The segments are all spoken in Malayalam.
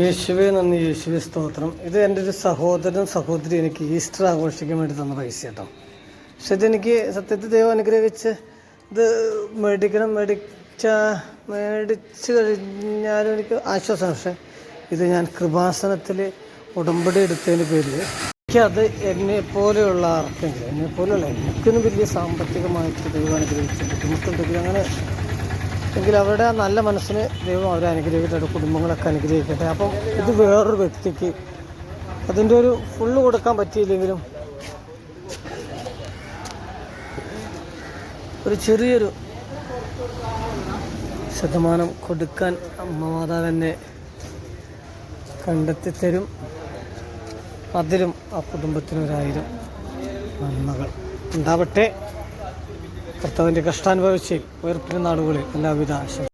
യേശുവേ നന്ദി, യേശുവേ സ്തോത്രം. ഇത് എൻ്റെ ഒരു സഹോദരനും സഹോദരി എനിക്ക് ഈസ്റ്റർ ആഘോഷിക്കാൻ വേണ്ടി തന്ന പൈസ കേട്ടോ. പക്ഷെ ഇതെനിക്ക് സത്യത്തിൽ ദൈവം അനുഗ്രഹിച്ച് ഇത് മേടിച്ച് കഴിഞ്ഞാലും എനിക്ക് ആശ്വാസമാണ്. പക്ഷേ ഇത് ഞാൻ കൃപാസനത്തിൽ ഉടമ്പടി എടുത്തതിൻ്റെ പേരിൽ എനിക്കത് എന്നെപ്പോലെയുള്ള ആർക്കെങ്കിലും എനിക്കൊന്നും വലിയ സാമ്പത്തികമായിട്ട് ദൈവം അനുഗ്രഹിച്ച് ബുദ്ധിമുട്ടുണ്ടെങ്കിൽ അങ്ങനെ എങ്കിൽ അവരുടെ നല്ല മനസ്സിന് ദൈവം അവരെ അനുഗ്രഹിക്കട്ടെ, കുടുംബങ്ങളൊക്കെ അനുഗ്രഹിക്കട്ടെ. അപ്പം ഇത് വേറൊരു വ്യക്തിക്ക് അതിൻ്റെ ഒരു ഫുള്ള് കൊടുക്കാൻ പറ്റിയില്ലെങ്കിലും ഒരു ചെറിയൊരു ശതമാനം കൊടുക്കാൻ അമ്മ മാതാവ് എന്നെ കണ്ടെത്തിത്തരും. അതിലും ആ കുടുംബത്തിനൊരായിരം നന്മകൾ ഉണ്ടാവട്ടെ. കർത്താവിൻ്റെ കഷ്ടാനുഭവിച്ച് ഉയർപ്പിന് നാടുകളിൽ എല്ലാവിധ ആശംസ.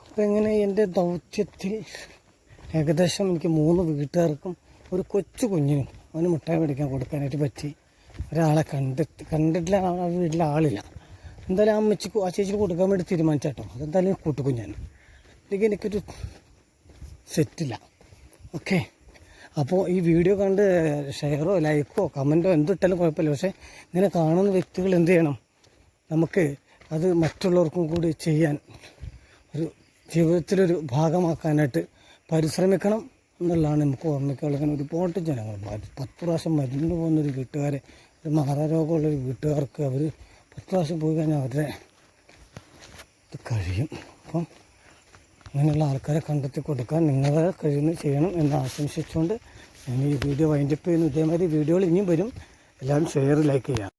അപ്പം ഇങ്ങനെ എൻ്റെ ദൗത്യത്തിൽ ഏകദേശം എനിക്ക് 3 വീട്ടുകാർക്കും ഒരു കൊച്ചു കുഞ്ഞിനും അവന് മിഠായി മേടിക്കാൻ കൊടുക്കാനായിട്ട് പറ്റി. ഒരാളെ കണ്ടിട്ടില്ല, ആ വീട്ടിലെ ആളില്ല. എന്തായാലും ആ ചേച്ചിക്ക് കൊടുക്കാൻ വേണ്ടി തീരുമാനിച്ചാട്ടോ. അതെന്തായാലും കൂട്ടുകുഞ്ഞാണ്. അല്ലെങ്കിൽ എനിക്കൊരു സെറ്റില്ല. ഓക്കെ, അപ്പോൾ ഈ വീഡിയോ കണ്ട് ഷെയറോ ലൈക്കോ കമൻറ്റോ എന്തിട്ടാലും കുഴപ്പമില്ല. പക്ഷേ ഇങ്ങനെ കാണുന്ന വ്യക്തികൾ എന്ത് ചെയ്യണം, നമുക്ക് അത് മറ്റുള്ളവർക്കും കൂടി ചെയ്യാൻ ഒരു ജീവിതത്തിലൊരു ഭാഗമാക്കാനായിട്ട് പരിശ്രമിക്കണം എന്നുള്ളതാണ് നമുക്ക് ഓർമ്മിക്കാനുള്ളത്. അങ്ങനെ ഒരുപാട് ജനങ്ങൾ 10 പ്രാവശ്യം മരുന്ന് പോകുന്നൊരു വീട്ടുകാരെ, ഒരു മാറാരോഗമുള്ളൊരു വീട്ടുകാർക്ക് അവർ 10 പ്രാവശ്യം പോയി കഴിഞ്ഞാൽ അവരുടെ ഇത് കഴിയും. അപ്പം അങ്ങനെയുള്ള ആൾക്കാരെ കണ്ടെത്തി കൊടുക്കാൻ നിങ്ങളെ കഴിയുന്നത് ചെയ്യണം എന്ന് ആശംസിച്ചുകൊണ്ട് ഞാൻ ഈ വീഡിയോ വൈൻഡപ്പ് ചെയ്യുന്നു. ഇതേമാതിരി വീഡിയോകൾ ഇനിയും വരും. എല്ലാവരും ഷെയർ ലൈക്ക് ചെയ്യാം.